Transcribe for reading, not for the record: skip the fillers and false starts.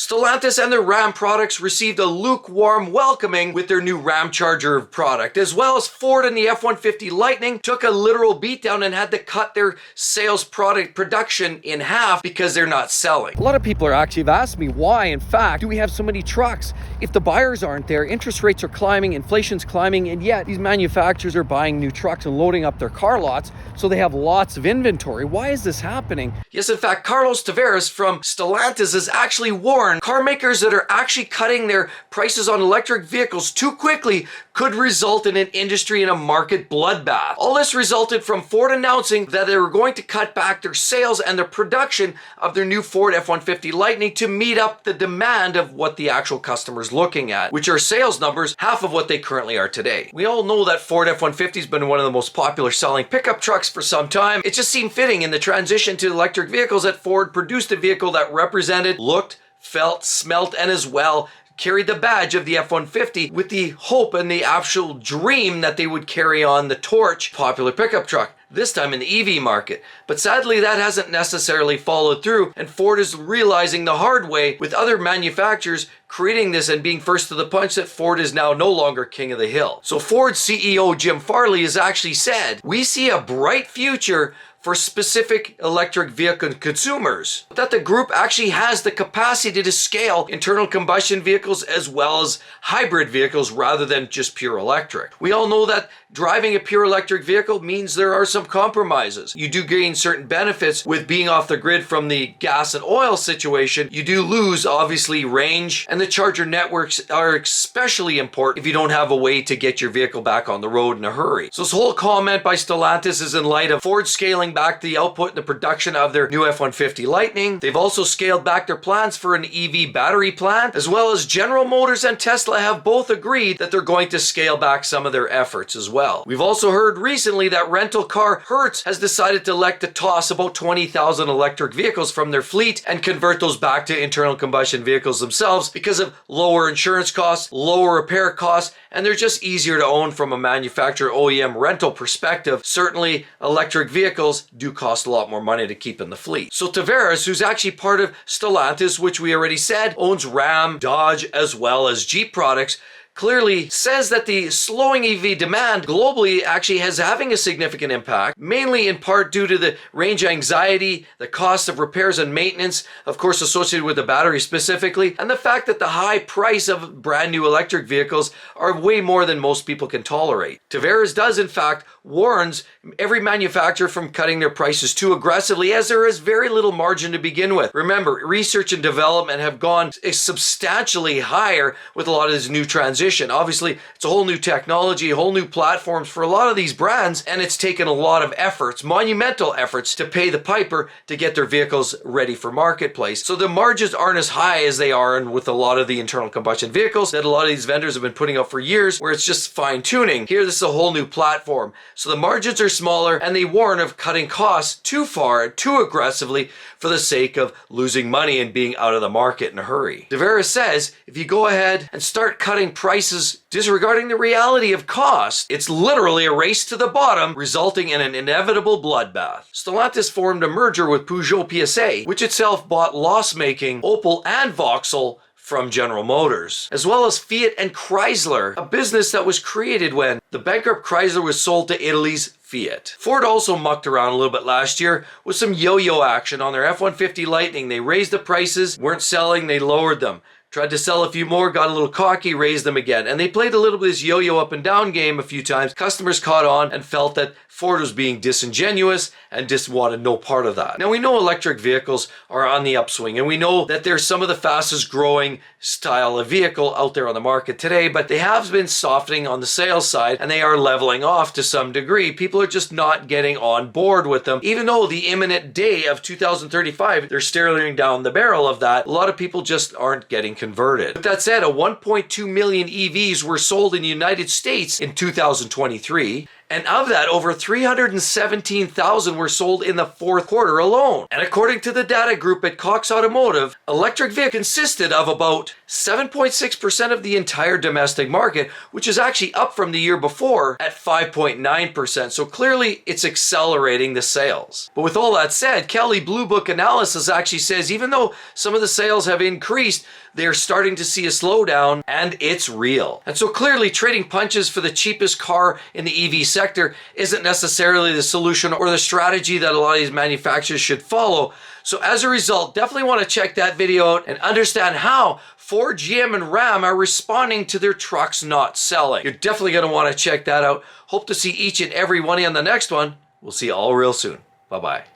Stellantis and their Ram products received a lukewarm welcoming with their new Ram Charger product, as well as Ford and the F-150 Lightning took a literal beatdown and had to cut their sales production in half because they're not selling. A lot of people are actually have asked me why, in fact, do we have so many trucks? If the buyers aren't there, interest rates are climbing, inflation's climbing, and yet these manufacturers are buying new trucks and loading up their car lots, so they have lots of inventory. Why is this happening? Yes, in fact, Carlos Tavares from Stellantis has actually warned car makers that are actually cutting their prices on electric vehicles too quickly could result in an industry and a market bloodbath. All this resulted from Ford announcing that they were going to cut back their sales and their production of their new Ford F-150 Lightning to meet up the demand of what the actual customer's looking at, which are sales numbers half of what they currently are today. We all know that Ford F-150 has been one of the most popular selling pickup trucks for some time. It just seemed fitting in the transition to electric vehicles that Ford produced a vehicle that represented, looked, felt, smelt, and as well carried the badge of the F-150 with the hope and the actual dream that they would carry on the torch popular pickup truck, this time in the EV market. But sadly, that hasn't necessarily followed through, and Ford is realizing the hard way with other manufacturers creating this and being first to the punch that Ford is now no longer king of the hill. So Ford CEO Jim Farley has actually said, "We see a bright future for specific electric vehicle consumers, that the group actually has the capacity to scale internal combustion vehicles as well as hybrid vehicles rather than just pure electric." We all know that driving a pure electric vehicle means there are some compromises. You do gain certain benefits with being off the grid from the gas and oil situation. You do lose, obviously, range, and the charger networks are especially important if you don't have a way to get your vehicle back on the road in a hurry. So this whole comment by Stellantis is in light of Ford scaling back the output and the production of their new F-150 Lightning. They've also scaled back their plans for an EV battery plant, as well as General Motors and Tesla have both agreed that they're going to scale back some of their efforts as well. We've also heard recently that rental car Hertz has decided to elect to toss about 20,000 electric vehicles from their fleet and convert those back to internal combustion vehicles themselves because of lower insurance costs, lower repair costs, and they're just easier to own from a manufacturer OEM rental perspective. Certainly, electric vehicles do cost a lot more money to keep in the fleet. So Tavares, who's actually part of Stellantis, which we already said, owns Ram, Dodge, as well as Jeep products, clearly says that the slowing EV demand globally actually is having a significant impact, mainly in part due to the range anxiety, the cost of repairs and maintenance, of course associated with the battery specifically, and the fact that the high price of brand new electric vehicles are way more than most people can tolerate. Tavares does in fact warns every manufacturer from cutting their prices too aggressively, as there is very little margin to begin with. Remember, research and development have gone substantially higher with a lot of this new transition. Obviously, it's a whole new technology, whole new platforms for a lot of these brands, and it's taken a lot of efforts, monumental efforts, to pay the piper to get their vehicles ready for marketplace. So the margins aren't as high as they are with a lot of the internal combustion vehicles that a lot of these vendors have been putting out for years, where it's just fine tuning. Here, this is a whole new platform. So the margins are smaller, and they warn of cutting costs too far, too aggressively, for the sake of losing money and being out of the market in a hurry. Tavares says, if you go ahead and start cutting prices disregarding the reality of cost, it's literally a race to the bottom, resulting in an inevitable bloodbath. Stellantis formed a merger with Peugeot PSA, which itself bought loss-making Opel and Vauxhall from General Motors, as well as Fiat and Chrysler, a business that was created when the bankrupt Chrysler was sold to Italy's Fiat. Ford also mucked around a little bit last year with some yo-yo action on their F-150 Lightning. They raised the prices, weren't selling, they lowered them. Tried to sell a few more, got a little cocky, raised them again. And they played a little bit of this yo-yo up and down game a few times. Customers caught on and felt that Ford was being disingenuous and just wanted no part of that. Now we know electric vehicles are on the upswing, and we know that they're some of the fastest growing style of vehicle out there on the market today, but they have been softening on the sales side and they are leveling off to some degree. People are just not getting on board with them. Even though the imminent day of 2035, they're staring down the barrel of that, a lot of people just aren't getting converted. With that said, 1.2 million EVs were sold in the United States in 2023, And of that, over 317,000 were sold in the fourth quarter alone. And according to the data group at Cox Automotive, electric vehicles consisted of about 7.6% of the entire domestic market, which is actually up from the year before at 5.9%. So clearly it's accelerating the sales. But with all that said, Kelly Blue Book Analysis actually says even though some of the sales have increased, they're starting to see a slowdown, and it's real. And so clearly trading punches for the cheapest car in the EV sector isn't necessarily the solution or the strategy that a lot of these manufacturers should follow. So as a result, definitely want to check that video out and understand how Ford, GM, and Ram are responding to their trucks not selling. You're definitely going to want to check that out. Hope to see each and every one of you on the next one. We'll see you all real soon. Bye-bye.